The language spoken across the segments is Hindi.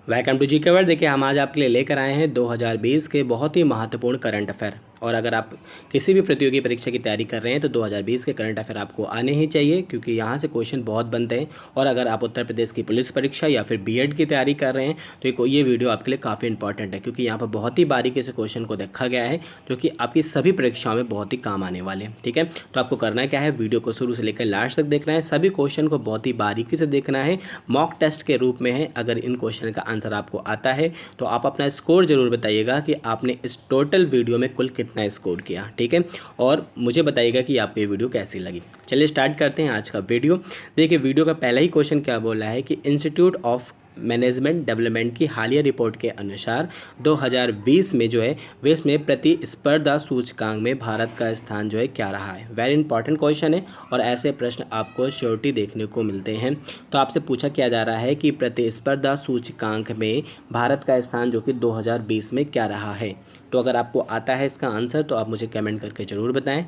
Welcome to GK world. देखिए हम आज आपके लिए लेकर आए हैं 2020 के बहुत ही महत्वपूर्ण करंट अफेयर। और अगर आप किसी भी प्रतियोगी परीक्षा की तैयारी कर रहे हैं तो 2020 के करंट अफेयर आपको आने ही चाहिए, क्योंकि यहाँ से क्वेश्चन बहुत बनते हैं। और अगर आप उत्तर प्रदेश की पुलिस परीक्षा या फिर बीएड की तैयारी कर रहे हैं तो ये वीडियो आपके लिए काफ़ी इंपॉर्टेंट है, क्योंकि यहाँ पर बहुत ही बारीकी से क्वेश्चन को देखा गया है जो कि आपकी सभी परीक्षाओं में बहुत ही काम आने वाले हैं। ठीक है, तो आपको करना क्या है, वीडियो को शुरू से लेकर लास्ट तक देखना है, सभी क्वेश्चन को बहुत ही बारीकी से देखना है। मॉक टेस्ट के रूप में है। अगर इन क्वेश्चन का आंसर आपको आता है तो आप अपना स्कोर जरूर बताइएगा कि आपने इस टोटल वीडियो में कुल कितना स्कोर किया। ठीक है, और मुझे बताइएगा कि आपको ये वीडियो कैसी लगी। चलिए स्टार्ट करते हैं आज का वीडियो। देखिए वीडियो का पहला ही क्वेश्चन क्या बोला है कि इंस्टीट्यूट ऑफ मैनेजमेंट डेवलपमेंट की हालिया रिपोर्ट के अनुसार 2020 में जो है विश्व में प्रतिस्पर्धा सूचकांक में भारत का स्थान जो है क्या रहा है। वेरी इंपॉर्टेंट क्वेश्चन है और ऐसे प्रश्न आपको श्योरिटी देखने को मिलते हैं। तो आपसे पूछा क्या जा रहा है कि प्रतिस्पर्धा सूचकांक में भारत का स्थान जो कि 2020 में क्या रहा है। तो अगर आपको आता है इसका आंसर तो आप मुझे कमेंट करके ज़रूर बताएं।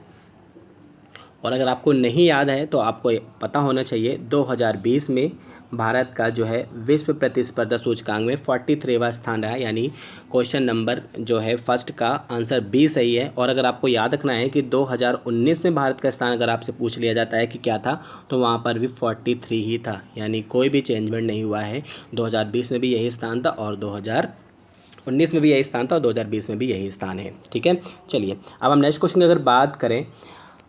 और अगर आपको नहीं याद है तो आपको पता होना चाहिए 2020 में भारत का जो है विश्व प्रतिस्पर्धा सूचकांक में 43वां स्थान रहा, यानी क्वेश्चन नंबर जो है फर्स्ट का आंसर बी सही है। और अगर आपको याद रखना है कि 2019 में भारत का स्थान अगर आपसे पूछ लिया जाता है कि क्या था तो वहाँ पर भी 43 ही था, यानी कोई भी चेंजमेंट नहीं हुआ है। 2020 में भी यही स्थान था और 2019 में भी यही स्थान था और 2020 में भी यही स्थान है। ठीक है, चलिए अब हम नेक्स्ट क्वेश्चन की अगर बात करें,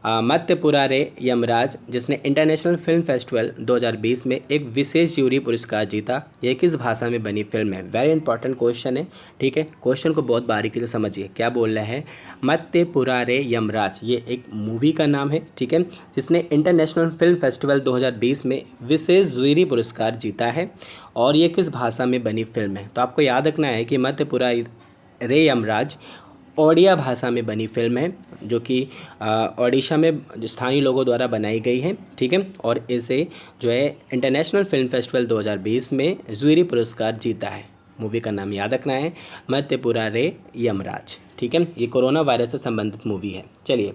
मत्यपुरा रे यमराज जिसने इंटरनेशनल फिल्म फेस्टिवल 2020 में एक विशेष जूरी पुरस्कार जीता, यह किस भाषा में बनी फिल्म है। वेरी इंपॉर्टेंट क्वेश्चन है। ठीक है, क्वेश्चन को बहुत बारीकी से समझिए। क्या बोल रहे हैं, मत्यपुरा रे यमराज ये एक मूवी का नाम है। ठीक है, जिसने इंटरनेशनल फिल्म फेस्टिवल 2020 में विशेष जूरी पुरस्कार जीता है और ये किस भाषा में बनी फिल्म है। तो आपको याद रखना है कि मत्यपुरा रे यमराज ओडिया भाषा में बनी फिल्म है, जो कि ओडिशा में स्थानीय लोगों द्वारा बनाई गई है। ठीक है, और इसे जो है इंटरनेशनल फिल्म फेस्टिवल 2020 में जूरी पुरस्कार जीता है। मूवी का नाम याद रखना है, मत्यपुरा रे यमराज। ठीक है, ये कोरोना वायरस से संबंधित मूवी है। चलिए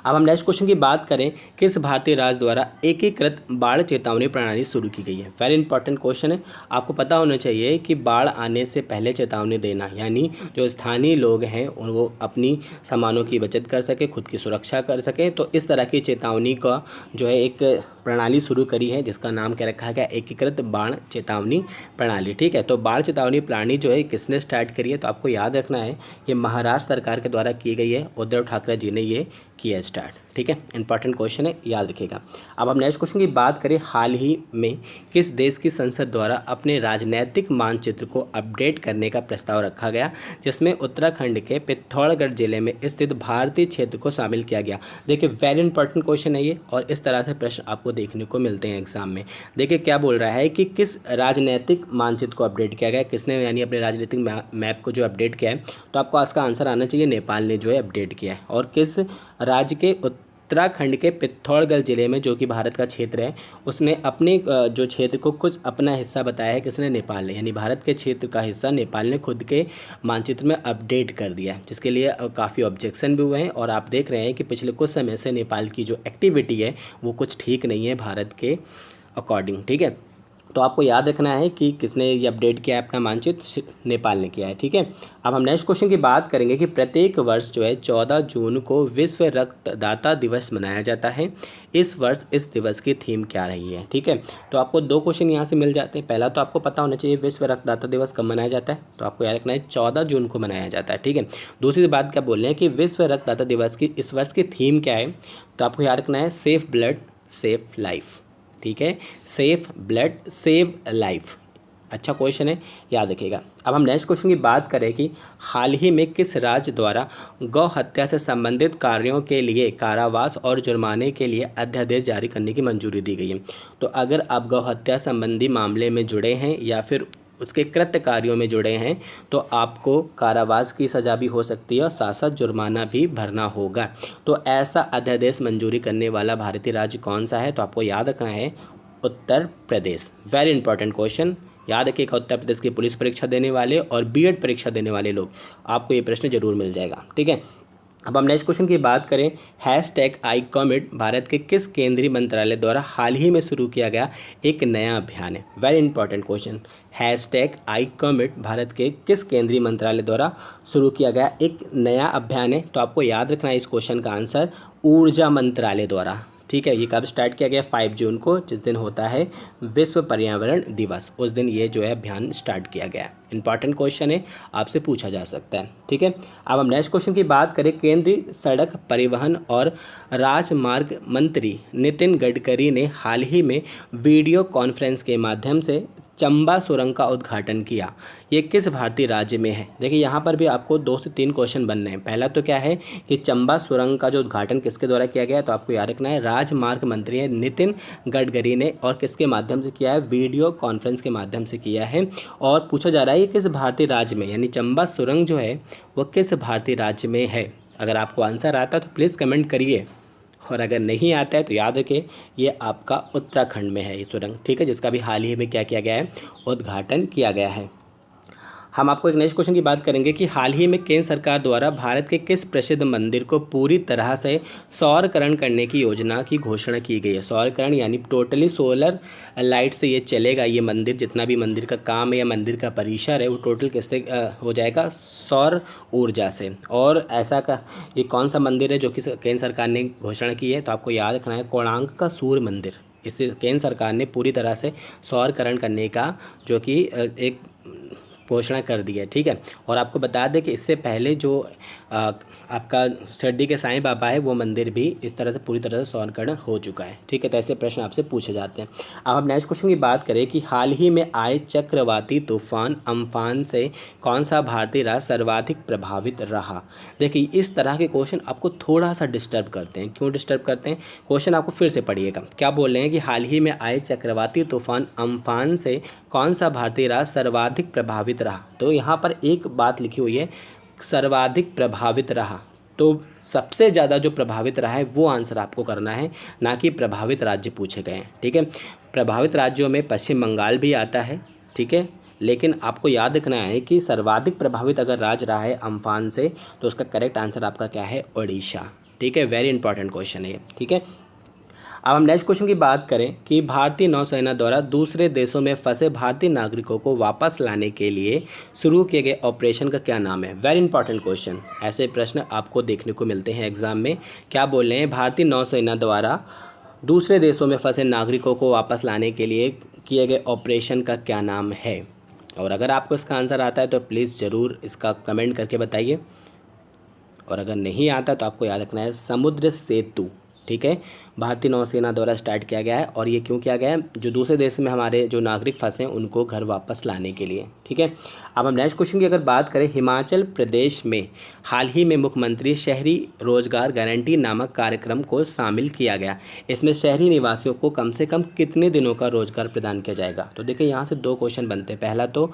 अब हम नेक्स्ट क्वेश्चन की बात करें, किस भारतीय राज्य द्वारा एकीकृत बाढ़ चेतावनी प्रणाली शुरू की गई है। वेरी इंपॉर्टेंट क्वेश्चन है। आपको पता होना चाहिए कि बाढ़ आने से पहले चेतावनी देना, यानी जो स्थानीय लोग हैं वो अपनी सामानों की बचत कर सके, खुद की सुरक्षा कर सकें। तो इस तरह की चेतावनी का जो है एक प्रणाली शुरू करी है जिसका नाम क्या रखा गया, एकीकृत बाढ़ चेतावनी प्रणाली। ठीक है, तो बाढ़ चेतावनी प्रणाली जो है किसने स्टार्ट करी है, तो आपको याद रखना है ये महाराष्ट्र सरकार के द्वारा की गई है। उद्धव ठाकरे जी ने ये किया स्टार्ट। ठीक है, इंपॉर्टेंट क्वेश्चन है, याद रखिएगा। अब हम नेक्स्ट क्वेश्चन की बात करें, हाल ही में किस देश की संसद द्वारा अपने राजनीतिक मानचित्र को अपडेट करने का प्रस्ताव रखा गया, जिसमें उत्तराखंड के पिथौरागढ़ जिले में स्थित भारतीय क्षेत्र को शामिल किया गया। देखिए वेरी इंपॉर्टेंट क्वेश्चन है ये, और इस तरह से प्रश्न आपको देखने को मिलते हैं एग्जाम में। देखिए क्या बोल रहा है कि किस राजनीतिक मानचित्र को अपडेट किया गया, किसने यानी अपने राजनीतिक मैप को जो अपडेट किया है। तो आपको इसका आंसर आना चाहिए, नेपाल ने जो है अपडेट किया है। और किस राज्य के, उत्तराखंड के पिथौरागढ़ जिले में, जो कि भारत का क्षेत्र है, उसने अपने जो क्षेत्र को कुछ अपना हिस्सा बताया है, किसने, नेपाल ने, यानी भारत के क्षेत्र का हिस्सा नेपाल ने खुद के मानचित्र में अपडेट कर दिया है, जिसके लिए काफ़ी ऑब्जेक्शन भी हुए हैं। और आप देख रहे हैं कि पिछले कुछ समय से नेपाल की जो एक्टिविटी है वो कुछ ठीक नहीं है भारत के अकॉर्डिंग। ठीक है, तो आपको याद रखना है कि किसने ये अपडेट किया है अपना मानचित्र, नेपाल ने किया है। ठीक है, अब हम नेक्स्ट क्वेश्चन की बात करेंगे कि प्रत्येक वर्ष जो है 14 जून को विश्व रक्तदाता दिवस मनाया जाता है। इस वर्ष इस दिवस की थीम क्या रही है। ठीक है, तो आपको दो क्वेश्चन यहाँ से मिल जाते हैं। पहला तो आपको पता होना चाहिए विश्व रक्तदाता दिवस कब मनाया जाता है, तो आपको याद रखना है 14 जून को मनाया जाता है। ठीक है, दूसरी बात क्या बोल रहे हैं कि विश्व रक्तदाता दिवस की इस वर्ष की थीम क्या है, तो आपको याद रखना है सेफ ब्लड सेफ लाइफ। ठीक है, सेफ ब्लड सेव लाइफ। अच्छा क्वेश्चन है, याद रखिएगा। अब हम नेक्स्ट क्वेश्चन की बात करें कि हाल ही में किस राज्य द्वारा गौ हत्या से संबंधित कार्यों के लिए कारावास और जुर्माने के लिए अध्यादेश जारी करने की मंजूरी दी गई है। तो अगर आप गौ हत्या संबंधी मामले में जुड़े हैं या फिर उसके कृत्य कार्यों में जुड़े हैं तो आपको कारावास की सज़ा भी हो सकती है और साथ साथ जुर्माना भी भरना होगा। तो ऐसा अध्यादेश मंजूरी करने वाला भारतीय राज्य कौन सा है, तो आपको याद रखना है Uttar Pradesh. Very important question, याद रखिएगा। उत्तर प्रदेश की पुलिस परीक्षा देने वाले और बीएड परीक्षा देने वाले लोग, आपको ये प्रश्न जरूर मिल जाएगा। ठीक है, अब हम नेक्स्ट क्वेश्चन की बात करें, हैशटैग आई कॉमेट भारत के किस केंद्रीय मंत्रालय द्वारा हाल ही में शुरू किया गया एक नया अभियान है। Very important question. हैशटैग आई कॉमेट भारत के किस केंद्रीय मंत्रालय द्वारा शुरू किया गया एक नया अभियान है। तो आपको याद रखना है इस क्वेश्चन का आंसर ऊर्जा मंत्रालय द्वारा। ठीक है, ये कब स्टार्ट किया गया? 5 जून को, जिस दिन होता है विश्व पर्यावरण दिवस, उस दिन ये जो है अभियान स्टार्ट किया गया। इंपॉर्टेंट क्वेश्चन है, आपसे पूछा जा सकता है। ठीक है, अब हम नेक्स्ट क्वेश्चन की बात करें। केंद्रीय सड़क परिवहन और राजमार्ग मंत्री नितिन गडकरी ने हाल ही में वीडियो कॉन्फ्रेंस के माध्यम से चंबा सुरंग का उद्घाटन किया। ये किस भारतीय राज्य में है? देखिए यहाँ पर भी आपको 2 से 3 क्वेश्चन बनने हैं। पहला तो क्या है कि चंबा सुरंग का जो उद्घाटन किसके द्वारा किया गया है, तो आपको याद रखना है राजमार्ग मंत्री है नितिन गडकरी ने, और किसके माध्यम से किया है? वीडियो कॉन्फ्रेंस के माध्यम से किया है। और पूछा जा रहा है ये किस भारतीय राज्य में, यानी चंबा सुरंग जो है वो किस भारतीय राज्य में है। अगर आपको आंसर आता है तो प्लीज़ कमेंट करिए, और अगर नहीं आता है तो याद रखें ये आपका उत्तराखंड में है ये सुरंग। ठीक है, जिसका भी हाल ही में क्या किया गया है? उद्घाटन किया गया है। हम आपको एक नेक्स्ट क्वेश्चन की बात करेंगे कि हाल ही में केंद्र सरकार द्वारा भारत के किस प्रसिद्ध मंदिर को पूरी तरह से सौरकरण करने की योजना की घोषणा की गई है। सौरकरण यानी टोटली सोलर लाइट से ये चलेगा, ये मंदिर जितना भी मंदिर का काम है या मंदिर का परिसर है वो टोटल किससे हो जाएगा? सौर ऊर्जा से। और ऐसा का ये कौन सा मंदिर है जो कि केंद्र सरकार ने घोषणा की है? तो आपको याद रखना है कोणार्क का सूर्य मंदिर। इससे केंद्र सरकार ने पूरी तरह से सौरकरण करने का जो कि एक घोषणा कर दी है। ठीक है, और आपको बता दें कि इससे पहले जो आपका शिरडी के साईं बाबा है वो मंदिर भी इस तरह से पूरी तरह से सौरकरण हो चुका है। ठीक है, तो ऐसे प्रश्न आपसे पूछे जाते हैं। अब हम नेक्स्ट क्वेश्चन की बात करें कि हाल ही में आए चक्रवाती तूफान अम्फान से कौन सा भारतीय राज्य सर्वाधिक प्रभावित रहा। देखिए इस तरह के क्वेश्चन आपको थोड़ा सा डिस्टर्ब करते हैं। क्यों डिस्टर्ब करते हैं? क्वेश्चन आपको फिर से पढ़िएगा। क्या बोल रहे हैं कि हाल ही में आए चक्रवाती तूफान अम्फान से कौन सा भारतीय राज्य सर्वाधिक प्रभावित रहा। तो यहाँ पर एक बात लिखी हुई है सर्वाधिक प्रभावित रहा, तो सबसे ज़्यादा जो प्रभावित रहा है वो आंसर आपको करना है, ना कि प्रभावित राज्य पूछे गए हैं। ठीक है, प्रभावित राज्यों में पश्चिम बंगाल भी आता है। ठीक है, लेकिन आपको याद रखना है कि सर्वाधिक प्रभावित अगर राज्य रहा है अम्फान से तो उसका करेक्ट आंसर आपका क्या है? ओडिशा। ठीक है, वेरी इंपॉर्टेंट क्वेश्चन है ये। ठीक है, अब हम नेक्स्ट क्वेश्चन की बात करें कि भारतीय नौसेना द्वारा दूसरे देशों में फंसे भारतीय नागरिकों को वापस लाने के लिए शुरू किए गए ऑपरेशन का क्या नाम है। वेरी इंपॉर्टेंट क्वेश्चन, ऐसे प्रश्न आपको देखने को मिलते हैं एग्जाम में। क्या बोल रहे हैं? भारतीय नौसेना द्वारा दूसरे देशों में फंसे नागरिकों को वापस लाने के लिए किए गए ऑपरेशन का क्या नाम है। और अगर आपको इसका आंसर आता है तो प्लीज़ ज़रूर इसका कमेंट करके बताइए, और अगर नहीं आता तो आपको याद रखना है समुद्र सेतु। ठीक है, भारतीय नौसेना द्वारा स्टार्ट किया गया है, और ये क्यों किया गया है? जो दूसरे देश में हमारे जो नागरिक फंसे हैं उनको घर वापस लाने के लिए। ठीक है, अब हम नेक्स्ट क्वेश्चन की अगर बात करें, हिमाचल प्रदेश में हाल ही में मुख्यमंत्री शहरी रोजगार गारंटी नामक कार्यक्रम को शामिल किया गया। इसमें शहरी निवासियों को कम से कम कितने दिनों का रोजगार प्रदान किया जाएगा। तो देखिए यहाँ से 2 क्वेश्चन बनते हैं। पहला तो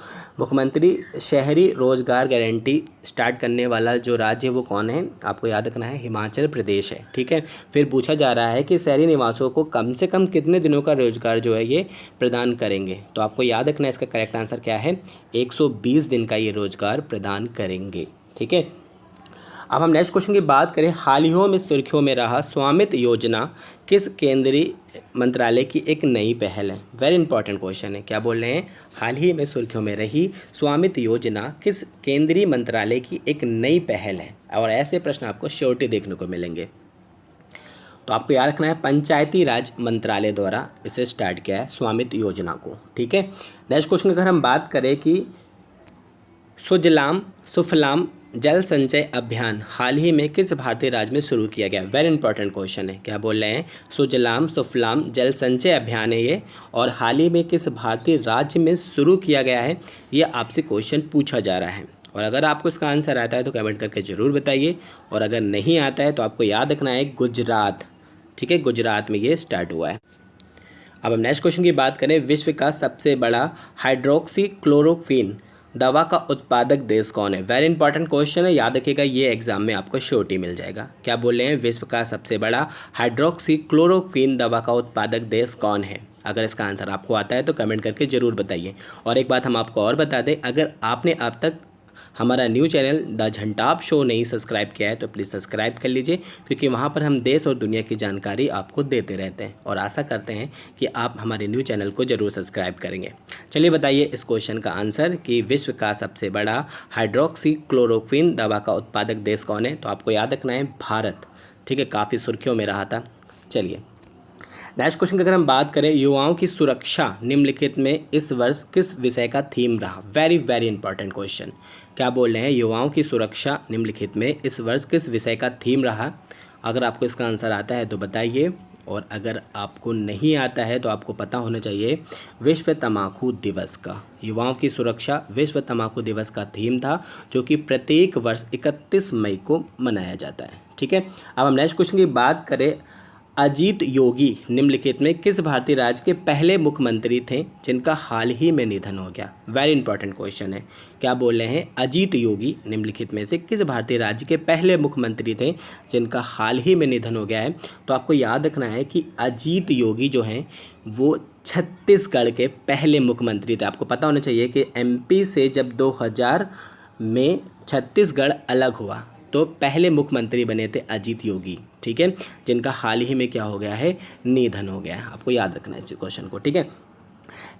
मुख्यमंत्री शहरी रोजगार गारंटी स्टार्ट करने वाला जो राज्य है वो कौन है? आपको याद रखना है हिमाचल प्रदेश है। ठीक है, फिर पूछा जा रहा है कि शहरी निवासियों को कम से कम कितने दिनों का रोजगार जो है ये प्रदान करेंगे। तो आपको याद रखना है इसका करेक्ट आंसर क्या है? 120 दिन का ये रोजगार प्रदान करेंगे। ठीक है, अब हम नेक्स्ट क्वेश्चन की बात करें, हाल ही में सुर्खियों में रहा स्वामित्व योजना किस केंद्रीय मंत्रालय की एक नई पहल है। वेरी इंपॉर्टेंट क्वेश्चन है। क्या बोल रहे हैं? हाल ही में सुर्खियों में रही स्वामित्व योजना किस केंद्रीय मंत्रालय की एक नई पहल है। और ऐसे प्रश्न आपको श्योरिटी देखने को मिलेंगे। तो आपको याद रखना है पंचायती राज मंत्रालय द्वारा इसे स्टार्ट किया है स्वामित्व योजना को। ठीक है, नेक्स्ट क्वेश्चन अगर हम बात करें कि सुजलाम सुफलाम जल संचय अभियान हाल ही में किस भारतीय राज्य में शुरू किया गया। वेरी इंपॉर्टेंट क्वेश्चन है। क्या बोल रहे हैं? सुजलाम सुफलाम जल संचय अभियान है ये, और हाल ही में किस भारतीय राज्य में शुरू किया गया है, ये आपसे क्वेश्चन पूछा जा रहा है। और अगर आपको इसका आंसर आता है तो कमेंट करके ज़रूर बताइए, और अगर नहीं आता है तो आपको याद रखना है गुजरात। ठीक है, गुजरात में ये स्टार्ट हुआ है। अब हम नेक्स्ट क्वेश्चन की बात करें, विश्व का सबसे बड़ा हाइड्रोक्सी क्लोरोक्विन दवा का उत्पादक देश कौन है। वेरी इंपॉर्टेंट क्वेश्चन है, याद रखिएगा ये एग्जाम में आपको श्योरिटी मिल जाएगा। क्या बोल रहे हैं? विश्व का सबसे बड़ा हाइड्रोक्सी क्लोरोक्विन दवा का उत्पादक देश कौन है। अगर इसका आंसर आपको आता है तो कमेंट करके ज़रूर बताइए। और एक बात हम आपको और बता दें, अगर आपने अब तक हमारा न्यू चैनल द झंटाप शो नहीं सब्सक्राइब किया है तो प्लीज़ सब्सक्राइब कर लीजिए, क्योंकि वहाँ पर हम देश और दुनिया की जानकारी आपको देते रहते हैं और आशा करते हैं कि आप हमारे न्यू चैनल को ज़रूर सब्सक्राइब करेंगे। चलिए बताइए इस क्वेश्चन का आंसर कि विश्व का सबसे बड़ा हाइड्रोक्सी क्लोरोक्विन दवा का उत्पादक देश कौन है? तो आपको याद रखना है भारत। ठीक है, काफ़ी सुर्खियों में रहा था। चलिए नेक्स्ट क्वेश्चन की अगर हम बात करें, युवाओं की सुरक्षा निम्नलिखित में इस वर्ष किस विषय का थीम रहा? Very very important question. क्या बोल रहे हैं? युवाओं की सुरक्षा निम्नलिखित में इस वर्ष किस विषय का थीम रहा? अगर आपको इसका आंसर आता है तो बताइए, और अगर आपको नहीं आता है तो आपको पता होना चाहिए विश्व तम्बाकू दिवस का। युवाओं की सुरक्षा विश्व तम्बाकू दिवस का थीम था, जो कि प्रत्येक वर्ष 31 मई को मनाया जाता है। ठीक है, अब हम नेक्स्ट क्वेश्चन की बात करें, अजीत योगी निम्नलिखित में किस भारतीय राज्य के पहले मुख्यमंत्री थे जिनका हाल ही में निधन हो गया? वेरी इंपॉर्टेंट क्वेश्चन है। क्या बोल रहे हैं? अजीत योगी निम्नलिखित में से किस भारतीय राज्य के पहले मुख्यमंत्री थे जिनका हाल ही में निधन हो गया है? तो आपको याद रखना है कि अजीत योगी जो हैं वो छत्तीसगढ़ के पहले मुख्यमंत्री थे। आपको पता होना चाहिए कि एमपी से जब 2000 में छत्तीसगढ़ अलग हुआ तो पहले मुख्यमंत्री बने थे अजीत योगी। ठीक है, जिनका हाल ही में क्या हो गया है? निधन हो गया है। आपको याद रखना है इस क्वेश्चन को। ठीक है,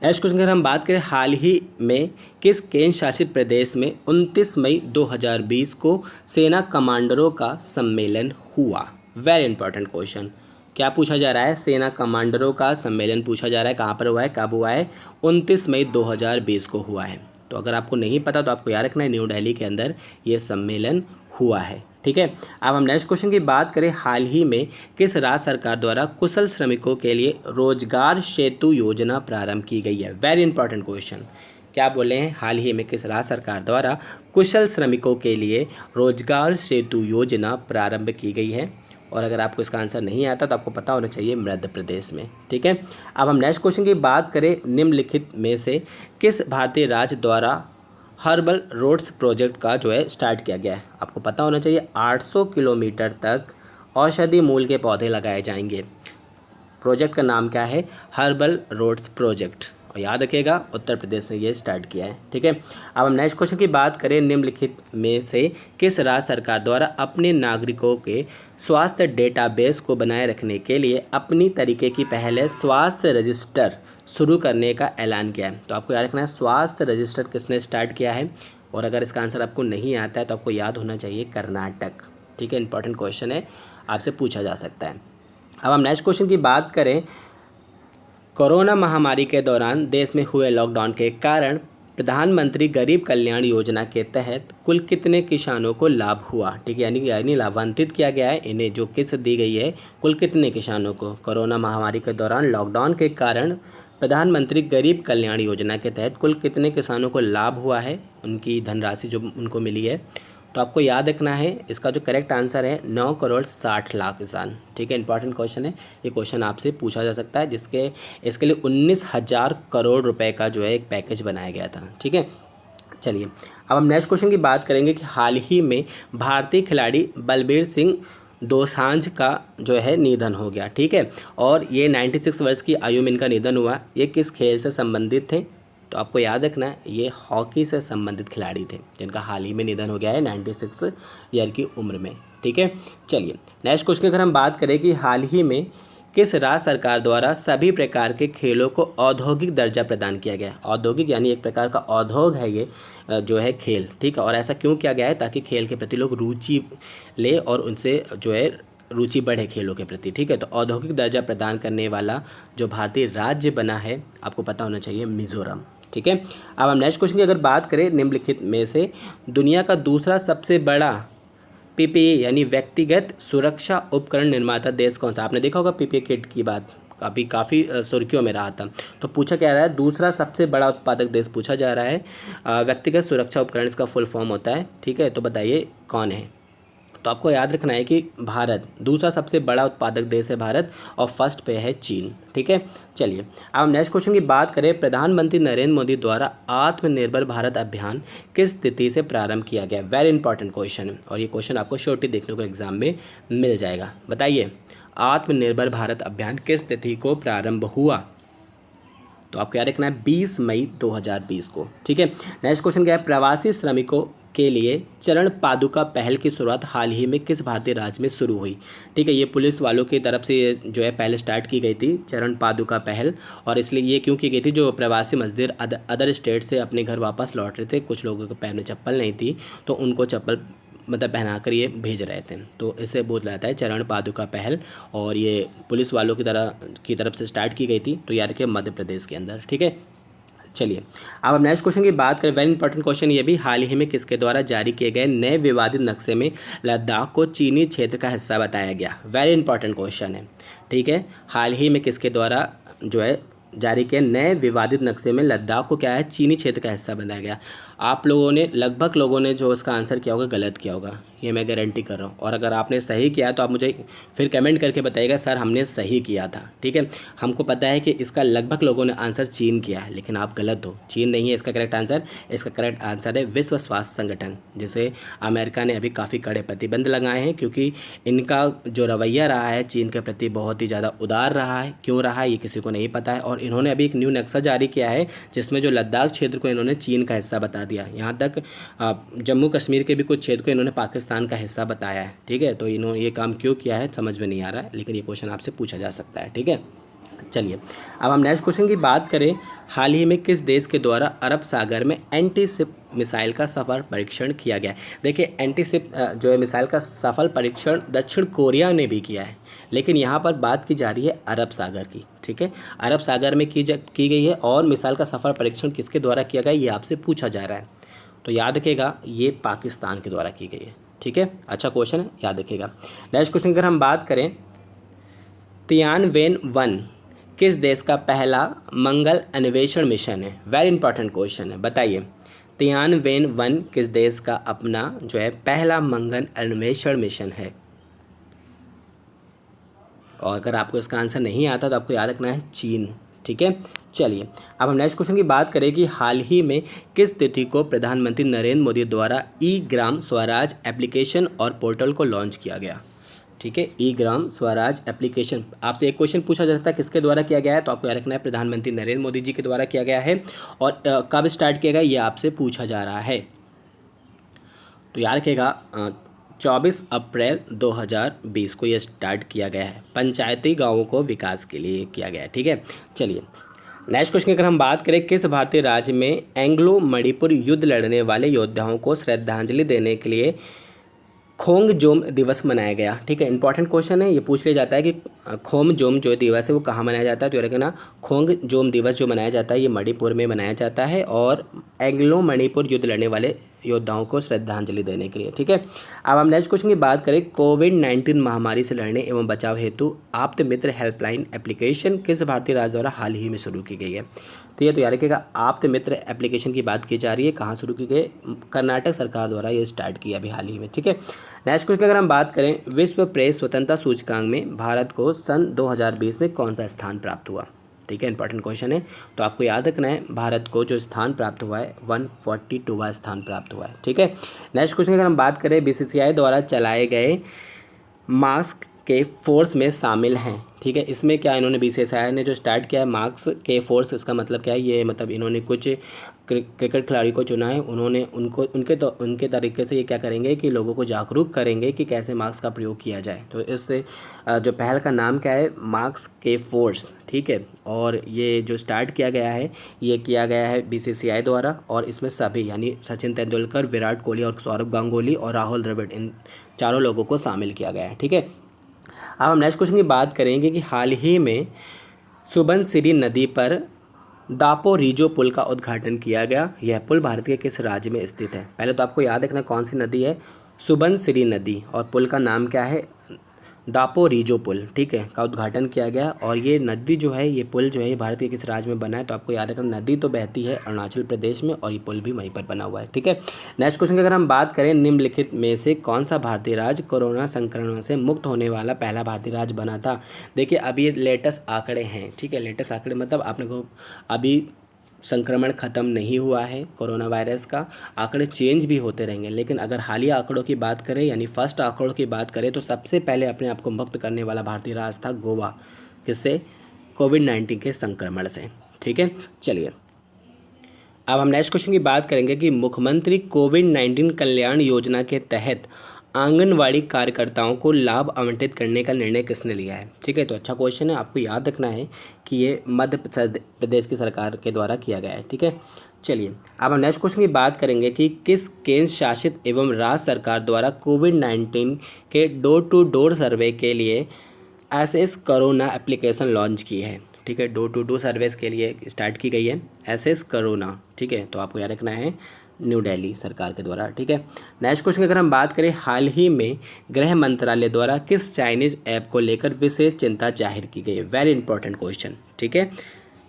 नेक्स्ट क्वेश्चन अगर हम बात करें, हाल ही में किस केंद्र शासित प्रदेश में 29 मई 2020 को सेना कमांडरों का सम्मेलन हुआ? Very important question. क्या पूछा जा रहा है? सेना कमांडरों का सम्मेलन पूछा जा रहा है। कहाँ पर हुआ है, कब हुआ है? 29 मई 2020 को हुआ है। तो अगर आपको नहीं पता तो आपको याद रखना है न्यू दिल्ली के अंदर ये सम्मेलन हुआ है। ठीक है, अब हम नेक्स्ट क्वेश्चन की बात करें, हाल ही में किस राज्य सरकार द्वारा कुशल श्रमिकों के लिए रोजगार सेतु योजना प्रारंभ की गई है? Very important question. क्या बोले हैं? हाल ही में किस राज्य सरकार द्वारा कुशल श्रमिकों के लिए रोजगार सेतु योजना प्रारंभ की गई है? और अगर आपको इसका आंसर नहीं आता तो आपको पता होना चाहिए मध्य प्रदेश में। ठीक है, अब हम नेक्स्ट क्वेश्चन की बात करें, निम्नलिखित में से किस भारतीय राज्य द्वारा हर्बल रोड्स प्रोजेक्ट का जो है स्टार्ट किया गया है? आपको पता होना चाहिए 800 किलोमीटर तक औषधि मूल के पौधे लगाए जाएंगे। प्रोजेक्ट का नाम क्या है? हर्बल रोड्स प्रोजेक्ट, और याद रखिएगा उत्तर प्रदेश ने ये स्टार्ट किया है। ठीक है, अब हम नेक्स्ट क्वेश्चन की बात करें, निम्नलिखित में से किस राज्य सरकार द्वारा अपने नागरिकों के स्वास्थ्य डेटाबेस को बनाए रखने के लिए अपनी तरीके की पहले स्वास्थ्य रजिस्टर शुरू करने का ऐलान किया है? तो आपको याद रखना है स्वास्थ्य रजिस्टर किसने स्टार्ट किया है, और अगर इसका आंसर आपको नहीं आता है तो आपको याद होना चाहिए कर्नाटक। ठीक है, इंपॉर्टेंट क्वेश्चन है, आपसे पूछा जा सकता है। अब हम नेक्स्ट क्वेश्चन की बात करें, कोरोना महामारी के दौरान देश में हुए लॉकडाउन के कारण प्रधानमंत्री गरीब कल्याण योजना के तहत कुल कितने किसानों को लाभ हुआ? ठीक है, यानी लाभान्वित किया गया है इन्हें, जो किस्त दी गई है कुल कितने किसानों को? कोरोना महामारी के दौरान लॉकडाउन के कारण प्रधानमंत्री गरीब कल्याण योजना के तहत कुल कितने किसानों को लाभ हुआ है, उनकी धनराशि जो उनको मिली है? तो आपको याद रखना है इसका जो करेक्ट आंसर है 9 करोड़ 60 लाख किसान। ठीक है, इंपॉर्टेंट क्वेश्चन है, ये क्वेश्चन आपसे पूछा जा सकता है, इसके लिए 19,000 करोड़ रुपए का जो है एक पैकेज बनाया गया था। ठीक है, चलिए अब हम नेक्स्ट क्वेश्चन की बात करेंगे कि हाल ही में भारतीय खिलाड़ी बलबीर सिंह दोसांझ का जो है निधन हो गया। ठीक है, और ये 96 वर्ष की आयु में इनका निधन हुआ। ये किस खेल से संबंधित थे? तो आपको याद रखना है ये हॉकी से संबंधित खिलाड़ी थे जिनका हाल ही में निधन हो गया है 96 ईयर की उम्र में। ठीक है, चलिए नेक्स्ट क्वेश्चन की अगर हम बात करें कि हाल ही में किस राज्य सरकार द्वारा सभी प्रकार के खेलों को औद्योगिक दर्जा प्रदान किया गया? औद्योगिक यानी एक प्रकार का औद्योग है ये जो है खेल। ठीक है, और ऐसा क्यों किया गया है? ताकि खेल के प्रति लोग रुचि ले और उनसे जो है रुचि बढ़े खेलों के प्रति। ठीक है, तो औद्योगिक दर्जा प्रदान करने वाला जो भारतीय राज्य बना है आपको पता होना चाहिए मिजोरम। ठीक है, अब हम नेक्स्ट क्वेश्चन की अगर बात करें, निम्नलिखित में से दुनिया का दूसरा सबसे बड़ा पीपीई यानी व्यक्तिगत सुरक्षा उपकरण निर्माता देश कौन सा? आपने देखा होगा पीपीई किट की बात काफ़ी सुर्खियों में रहा था। तो पूछा क्या रहा है? दूसरा सबसे बड़ा उत्पादक देश पूछा जा रहा है। व्यक्तिगत सुरक्षा उपकरण इसका फुल फॉर्म होता है। ठीक है, तो बताइए कौन है? तो आपको याद रखना है कि भारत दूसरा सबसे बड़ा उत्पादक देश है भारत, और फर्स्ट पे है चीन। ठीक है, चलिए अब हम नेक्स्ट क्वेश्चन की बात करें, प्रधानमंत्री नरेंद्र मोदी द्वारा आत्मनिर्भर भारत अभियान किस तिथि से प्रारंभ किया गया? वेरी इंपॉर्टेंट क्वेश्चन है, और ये क्वेश्चन आपको श्योरली देखने को एग्जाम में मिल जाएगा। बताइए आत्मनिर्भर भारत अभियान किस तिथि को प्रारंभ हुआ? तो आपको याद रखना है 20 मई 2020 को। ठीक है, नेक्स्ट क्वेश्चन क्या है? प्रवासी श्रमिकों के लिए चरण पादुका पहल की शुरुआत हाल ही में किस भारतीय राज्य में शुरू हुई? ठीक है, ये पुलिस वालों की तरफ से ये जो है पहले स्टार्ट की गई थी चरण पादुका पहल। और इसलिए ये क्यों की गई थी, जो प्रवासी मजदूर अदर स्टेट से अपने घर वापस लौट रहे थे, कुछ लोगों के पैर में चप्पल नहीं थी, तो उनको चप्पल मतलब पहनाकर ये भेज रहे थे, तो इसे बोला जाता है चरण पादुका पहल। और ये पुलिस वालों की तरफ से स्टार्ट की गई थी, तो याद रखिए मध्य प्रदेश के अंदर। ठीक है, चलिए अब हम नेक्स्ट क्वेश्चन की बात करें। वेरी इंपॉर्टेंट क्वेश्चन ये भी, हाल ही में किसके द्वारा जारी किए गए नए विवादित नक्शे में लद्दाख को चीनी क्षेत्र का हिस्सा बताया गया? वेरी इंपॉर्टेंट क्वेश्चन है। ठीक है, हाल ही में किसके द्वारा जो है जारी किए नए विवादित नक्शे में लद्दाख को क्या है, चीनी क्षेत्र का हिस्सा बनाया गया? आप लोगों ने लगभग लोगों ने जो उसका आंसर किया होगा गलत किया होगा, ये मैं गारंटी कर रहा हूँ। और अगर आपने सही किया तो आप मुझे फिर कमेंट करके बताइएगा सर हमने सही किया था। ठीक है, हमको पता है कि इसका लगभग लोगों ने आंसर चीन किया है, लेकिन आप गलत हो, चीन नहीं है इसका करेक्ट आंसर। इसका करेक्ट आंसर है विश्व स्वास्थ्य संगठन, जिसे अमेरिका ने अभी काफ़ी कड़े प्रतिबंध लगाए हैं, क्योंकि इनका जो रवैया रहा है चीन के प्रति बहुत ही ज़्यादा उदार रहा है। क्यों रहा है ये किसी को नहीं पता है। और इन्होंने अभी एक न्यू नक्शा जारी किया है जिसमें जो लद्दाख क्षेत्र को इन्होंने चीन का हिस्सा बता दिया। यहाँ तक जम्मू कश्मीर के भी कुछ क्षेत्र को इन्होंने पाकिस्तान का हिस्सा बताया है। ठीक है, तो इन्होंने ये काम क्यों किया है समझ में नहीं आ रहा है, लेकिन ये क्वेश्चन आपसे पूछा जा सकता है। ठीक है, चलिए अब हम नेक्स्ट क्वेश्चन की बात करें। हाल ही में किस देश के द्वारा अरब सागर में एंटी शिप मिसाइल का सफल परीक्षण किया गया है? देखिए एंटी शिप जो है मिसाइल का सफल परीक्षण दक्षिण कोरिया ने भी किया है, लेकिन यहाँ पर बात की जा रही है अरब सागर की। ठीक है, अरब सागर में की गई है। और मिसाइल का सफल परीक्षण किसके द्वारा किया गया ये आपसे पूछा जा रहा है, तो याद रखिएगा ये पाकिस्तान के द्वारा की गई है। ठीक है, अच्छा क्वेश्चन है, याद रखिएगा। नेक्स्ट क्वेश्चन अगर हम बात करें, तियानवेन-1 किस देश का पहला मंगल अन्वेषण मिशन है? वेरी इंपॉर्टेंट क्वेश्चन है, बताइए तियानवेन-1 किस देश का अपना जो है पहला मंगल अन्वेषण मिशन है? और अगर आपको इसका आंसर नहीं आता तो आपको याद रखना है चीन। ठीक है, चलिए अब हम नेक्स्ट क्वेश्चन की बात करें कि हाल ही में किस तिथि को प्रधानमंत्री नरेंद्र मोदी द्वारा ई ग्राम स्वराज एप्लीकेशन और पोर्टल को लॉन्च किया गया? ठीक है, ई ग्राम स्वराज एप्लीकेशन, आपसे एक क्वेश्चन पूछा जा सकता है किसके द्वारा किया गया है, तो आपको याद रखना है प्रधानमंत्री नरेंद्र मोदी जी के द्वारा किया गया है। और कब स्टार्ट किया गया ये आपसे पूछा जा रहा है, तो याद रखिएगा 24 अप्रैल 2020 को ये स्टार्ट किया गया है। पंचायती गांवों को विकास के लिए किया गया है। ठीक है, चलिए नेक्स्ट क्वेश्चन की अगर हम बात करें, किस भारतीय राज्य में एंग्लो मणिपुर युद्ध लड़ने वाले योद्धाओं को श्रद्धांजलि देने के लिए खोंगजोम दिवस मनाया गया? ठीक है, इंपॉर्टेंट क्वेश्चन है, ये पूछ लिया जाता है कि खोंगजोम जो दिवस है वो कहाँ मनाया जाता है, तो ये रखना खोंगजोम दिवस जो मनाया जाता है ये मणिपुर में मनाया जाता है, और एंग्लो मणिपुर युद्ध लड़ने वाले योद्धाओं को श्रद्धांजलि देने के लिए। ठीक है, अब हम नेक्स्ट क्वेश्चन की बात करें, कोविड-19 महामारी से लड़ने एवं बचाव हेतु आप्त मित्र हेल्पलाइन एप्लीकेशन किस भारतीय राज्य द्वारा हाल ही में शुरू की गई है? तो ये तो याद रखिएगा आप्त मित्र एप्लीकेशन की बात की जा रही है, कहाँ शुरू की गई? कर्नाटक सरकार द्वारा ये स्टार्ट किया अभी हाल ही में। ठीक है, नेक्स्ट क्वेश्चन अगर हम बात करें, विश्व प्रेस स्वतंत्रता सूचकांक में भारत को सन 2020 में कौन सा स्थान प्राप्त हुआ? ठीक है, इंपॉर्टेंट क्वेश्चन है, तो आपको याद रखना है भारत को जो स्थान प्राप्त हुआ है 142वां स्थान प्राप्त हुआ है। ठीक है, नेक्स्ट क्वेश्चन अगर हम बात करें, बीसीसीआई द्वारा चलाए गए मास्क के फोर्स में शामिल हैं। ठीक है, इसमें क्या इन्होंने बीसीसीआई ने जो स्टार्ट किया है मार्क्स के फोर्स, इसका मतलब क्या है, ये मतलब इन्होंने कुछ क्रिकेट खिलाड़ी को चुना है, उन्होंने उनके तरीके से ये क्या करेंगे कि लोगों को जागरूक करेंगे कि कैसे मार्क्स का प्रयोग किया जाए। तो इससे जो पहल का नाम क्या है, मार्क्स के फोर्स। ठीक है, और ये जो स्टार्ट किया गया है ये किया गया है बीसीसीआई द्वारा, और इसमें सभी यानी सचिन तेंदुलकर, विराट कोहली और सौरभ गांगुली और राहुल द्रविड़, इन चारों लोगों को शामिल किया गया है। ठीक है, अब हम नेक्स्ट क्वेश्चन की बात करेंगे कि हाल ही में सुबनसिरी नदी पर दापोरिजो पुल का उद्घाटन किया गया। यह पुल भारत के किस राज्य में स्थित है? पहले तो आपको याद रखना कौन सी नदी है, सुबनसिरी नदी, और पुल का नाम क्या है, दापोरिजो पुल। ठीक है, का उद्घाटन किया गया। और ये नदी जो है, ये पुल जो है, ये भारत के किस राज्य में बना है, तो आपको याद रखना नदी तो बहती है अरुणाचल प्रदेश में, और ये पुल भी वहीं पर बना हुआ है। ठीक है, नेक्स्ट क्वेश्चन की अगर हम बात करें, निम्नलिखित में से कौन सा भारतीय राज्य कोरोना संक्रमण से मुक्त होने वाला पहला भारतीय राज्य बना था? देखिए अभी ये लेटेस्ट आंकड़े हैं। ठीक है, लेटेस्ट आंकड़े मतलब आपने को अभी संक्रमण खत्म नहीं हुआ है कोरोना वायरस का, आंकड़े चेंज भी होते रहेंगे, लेकिन अगर हालिया आंकड़ों की बात करें यानी फर्स्ट आंकड़ों की बात करें तो सबसे पहले अपने आप को मुक्त करने वाला भारतीय राज्य था गोवा। किससे? कोविड-19 के संक्रमण से। ठीक है, चलिए अब हम नेक्स्ट क्वेश्चन की बात करेंगे कि मुख्यमंत्री कोविड-19 कल्याण योजना के तहत आंगनवाड़ी कार्यकर्ताओं को लाभ आवंटित करने का निर्णय किसने लिया है। ठीक है, तो अच्छा क्वेश्चन है, आपको याद रखना है कि ये मध्य प्रदेश की सरकार के द्वारा किया गया है। ठीक है, चलिए अब हम नेक्स्ट क्वेश्चन की बात करेंगे कि किस केंद्र शासित एवं राज्य सरकार द्वारा कोविड-19 के डोर टू डोर सर्वे के लिए एसएस कोरोना एप्लीकेशन लॉन्च की है। ठीक है, डोर टू डोर सर्विस के लिए स्टार्ट की गई है एसएस कोरोना। ठीक है, तो आपको याद रखना है न्यू दिल्ली सरकार के द्वारा। ठीक है, नेक्स्ट क्वेश्चन की अगर हम बात करें, हाल ही में गृह मंत्रालय द्वारा किस चाइनीज़ ऐप को लेकर विशेष चिंता जाहिर की गई है। Very important question. ठीक है,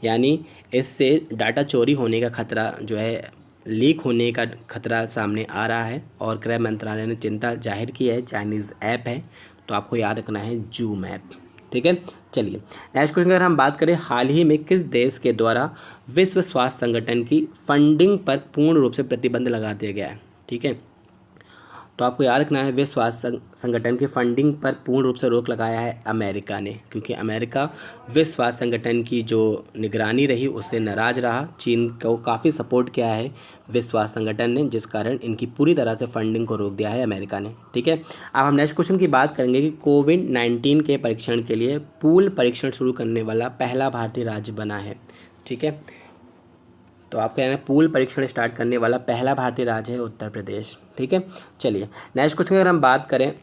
यानी इससे डाटा चोरी होने का खतरा जो है, लीक होने का खतरा सामने आ रहा है और गृह मंत्रालय ने चिंता जाहिर की है। चाइनीज़ ऐप है, तो आपको याद रखना है जूम ऐप। ठीक है, चलिए नेक्स्ट क्वेश्चन अगर हम बात करें, हाल ही में किस देश के द्वारा विश्व स्वास्थ्य संगठन की फंडिंग पर पूर्ण रूप से प्रतिबंध लगा दिया गया है। ठीक है, तो आपको याद रखना है विश्व स्वास्थ्य संगठन की फंडिंग पर पूर्ण रूप से रोक लगाया है अमेरिका ने, क्योंकि अमेरिका विश्व स्वास्थ्य संगठन की जो निगरानी रही उससे नाराज़ रहा। चीन को काफ़ी सपोर्ट किया है विश्व स्वास्थ्य संगठन ने, जिस कारण इनकी पूरी तरह से फंडिंग को रोक दिया है अमेरिका ने। ठीक है, अब हम नेक्स्ट क्वेश्चन की बात करेंगे कि कोविड-19 के परीक्षण के लिए पूल परीक्षण शुरू करने वाला पहला भारतीय राज्य बना है। ठीक है, तो आपका कहना है पूल परीक्षण स्टार्ट करने वाला पहला भारतीय राज्य है उत्तर प्रदेश। ठीक है, चलिए नेक्स्ट क्वेश्चन अगर हम बात करें,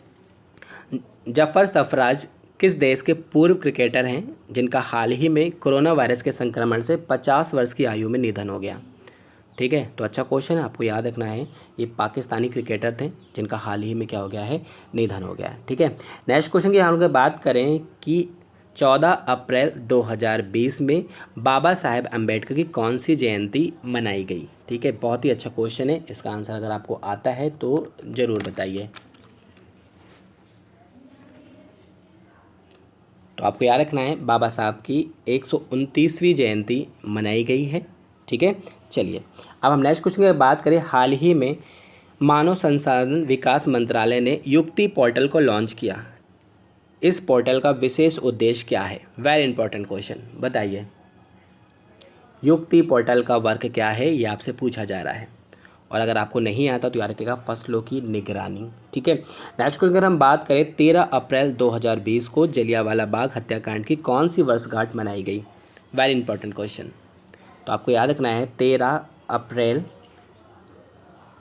जफर सरफराज किस देश के पूर्व क्रिकेटर हैं जिनका हाल ही में कोरोना वायरस के संक्रमण से 50 वर्ष की आयु में निधन हो गया। ठीक है, तो अच्छा क्वेश्चन है, आपको याद रखना है ये पाकिस्तानी क्रिकेटर थे जिनका हाल ही में क्या हो गया है, निधन हो गया है। ठीक है, नेक्स्ट क्वेश्चन की हम लोग बात करें कि 14 अप्रैल 2020 में बाबा साहेब अम्बेडकर की कौन सी जयंती मनाई गई। ठीक है, बहुत ही अच्छा क्वेश्चन है, इसका आंसर अगर आपको आता है तो ज़रूर बताइए। तो आपको याद रखना है बाबा साहब की 129वीं जयंती मनाई गई है। ठीक है, चलिए अब हम नेक्स्ट क्वेश्चन की बात करें, हाल ही में मानव संसाधन विकास मंत्रालय ने युक्ति पोर्टल को लॉन्च किया। इस पोर्टल का विशेष उद्देश्य क्या है। वेरी इंपॉर्टेंट क्वेश्चन, बताइए युक्ति पोर्टल का वर्क क्या है, ये आपसे पूछा जा रहा है। और अगर आपको नहीं आता तो याद रखिएगा फसलों की निगरानी। ठीक है, नेक्स्ट क्वेश्चन अगर हम बात करें, 13 अप्रैल 2020 को जलियांवाला बाग हत्याकांड की कौन सी वर्षगांठ मनाई गई। वेरी इंपॉर्टेंट क्वेश्चन, तो आपको याद रखना है 13 अप्रैल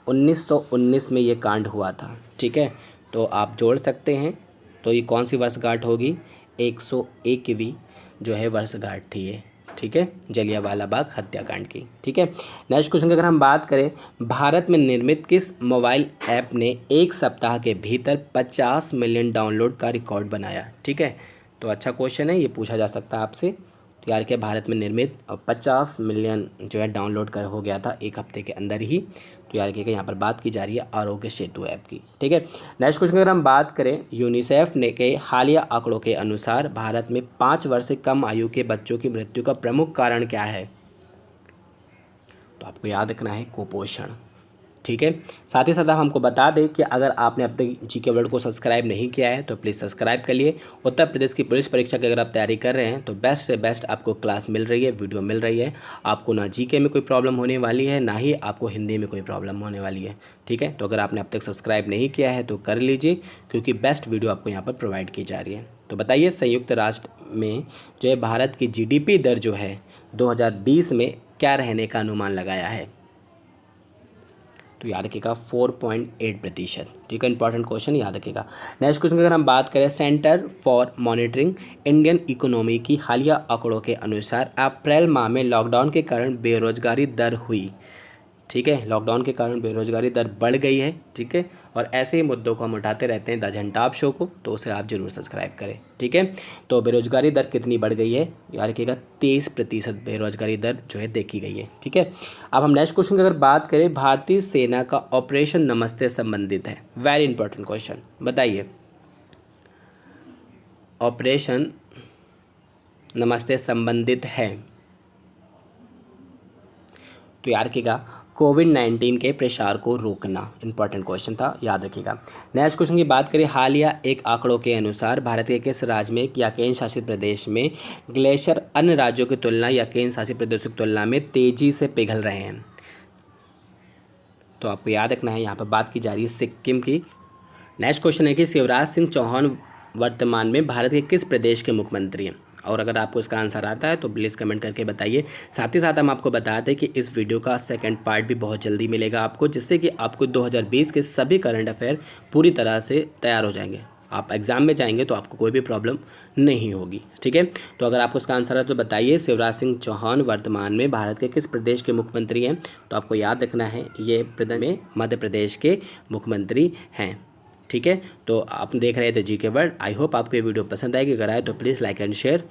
1919 में ये कांड हुआ था। ठीक है, तो आप जोड़ सकते हैं, तो ये कौन सी वर्षगांठ होगी, 101वीं जो है वर्षगांठ थी ये। ठीक है, जलियांवाला बाग हत्याकांड की। ठीक है, नेक्स्ट क्वेश्चन की अगर हम बात करें, भारत में निर्मित किस मोबाइल ऐप ने एक सप्ताह के भीतर 50 मिलियन डाउनलोड का रिकॉर्ड बनाया। ठीक है, तो अच्छा क्वेश्चन है, ये पूछा जा सकता है आपसे। तो यार के भारत में निर्मित 50 मिलियन जो है डाउनलोड कर हो गया था एक हफ्ते के अंदर ही। तो यार के यहाँ पर बात की जा रही है आरोग्य सेतु ऐप की। ठीक है, नेक्स्ट क्वेश्चन अगर हम बात करें, यूनिसेफ ने के हालिया आंकड़ों के अनुसार भारत में 5 वर्ष से कम आयु के बच्चों की मृत्यु का प्रमुख कारण क्या है। तो आपको याद रखना है कुपोषण। ठीक है, साथ ही साथ हमको बता दें कि अगर आपने अब तक जीके वर्ल्ड को सब्सक्राइब नहीं किया है तो प्लीज़ सब्सक्राइब कर लिए। उत्तर प्रदेश की पुलिस परीक्षा की अगर आप तैयारी कर रहे हैं तो बेस्ट से बेस्ट आपको क्लास मिल रही है, वीडियो मिल रही है। आपको ना जीके में कोई प्रॉब्लम होने वाली है, ना ही आपको हिंदी में कोई प्रॉब्लम होने वाली है। ठीक है, तो अगर आपने अब तक सब्सक्राइब नहीं किया है तो कर लीजिए, क्योंकि बेस्ट वीडियो आपको यहाँ पर प्रोवाइड की जा रही है। तो बताइए संयुक्त राष्ट्र में जो है भारत की जीडीपी दर जो है 2020 में क्या रहने का अनुमान लगाया है। तो याद रखिएगा 4.8%। ठीक है, इंपॉर्टेंट क्वेश्चन याद रखिएगा। नेक्स्ट क्वेश्चन की अगर हम बात करें, centre for monitoring Indian economy की हालिया आंकड़ों के अनुसार अप्रैल माह में लॉकडाउन के कारण बेरोजगारी दर हुई। ठीक है, लॉकडाउन के कारण बेरोजगारी दर बढ़ गई है। ठीक है, और ऐसे ही मुद्दों को हम उठाते रहते हैं द घंटाब शो को, तो उसे आप जरूर सब्सक्राइब करें। ठीक है, तो बेरोजगारी दर कितनी बढ़ गई है, याद रखिएगा 23% बेरोजगारी दर जो है देखी गई है। ठीक है, अब हम नेक्स्ट क्वेश्चन की अगर बात करें, भारतीय सेना का ऑपरेशन नमस्ते संबंधित है। वेरी इंपॉर्टेंट क्वेश्चन, बताइए ऑपरेशन नमस्ते संबंधित है। तो याद रखिएगा कोविड-19 के प्रसार को रोकना, इंपॉर्टेंट क्वेश्चन था, याद रखिएगा। नेक्स्ट क्वेश्चन की बात करें, हालिया एक आंकड़ों के अनुसार भारत के किस राज्य में या केंद्र शासित प्रदेश में ग्लेशियर अन्य राज्यों की तुलना या केंद्र शासित प्रदेशों की तुलना में तेजी से पिघल रहे हैं। तो आपको याद रखना है, यहाँ पर बात की जा रही है सिक्किम की। नेक्स्ट क्वेश्चन है कि शिवराज सिंह चौहान वर्तमान में भारत के किस प्रदेश के मुख्यमंत्री हैं? और अगर आपको इसका आंसर आता है तो प्लीज़ कमेंट करके बताइए। साथ ही साथ हम आपको बता दें कि इस वीडियो का सेकंड पार्ट भी बहुत जल्दी मिलेगा आपको, जिससे कि आपको 2020 के सभी करंट अफेयर पूरी तरह से तैयार हो जाएंगे। आप एग्ज़ाम में जाएंगे तो आपको कोई भी प्रॉब्लम नहीं होगी। ठीक है, तो अगर आपको इसका आंसर है तो बताइए शिवराज सिंह चौहान वर्तमान में भारत के किस प्रदेश के मुख्यमंत्री हैं? तो आपको याद रखना है ये प्रदेश में मध्य प्रदेश के मुख्यमंत्री हैं। ठीक है, तो आप देख रहे थे जीके वर्ल्ड। आई होप आपको ये वीडियो पसंद आएगी। अगर आए तो प्लीज़ लाइक एंड शेयर।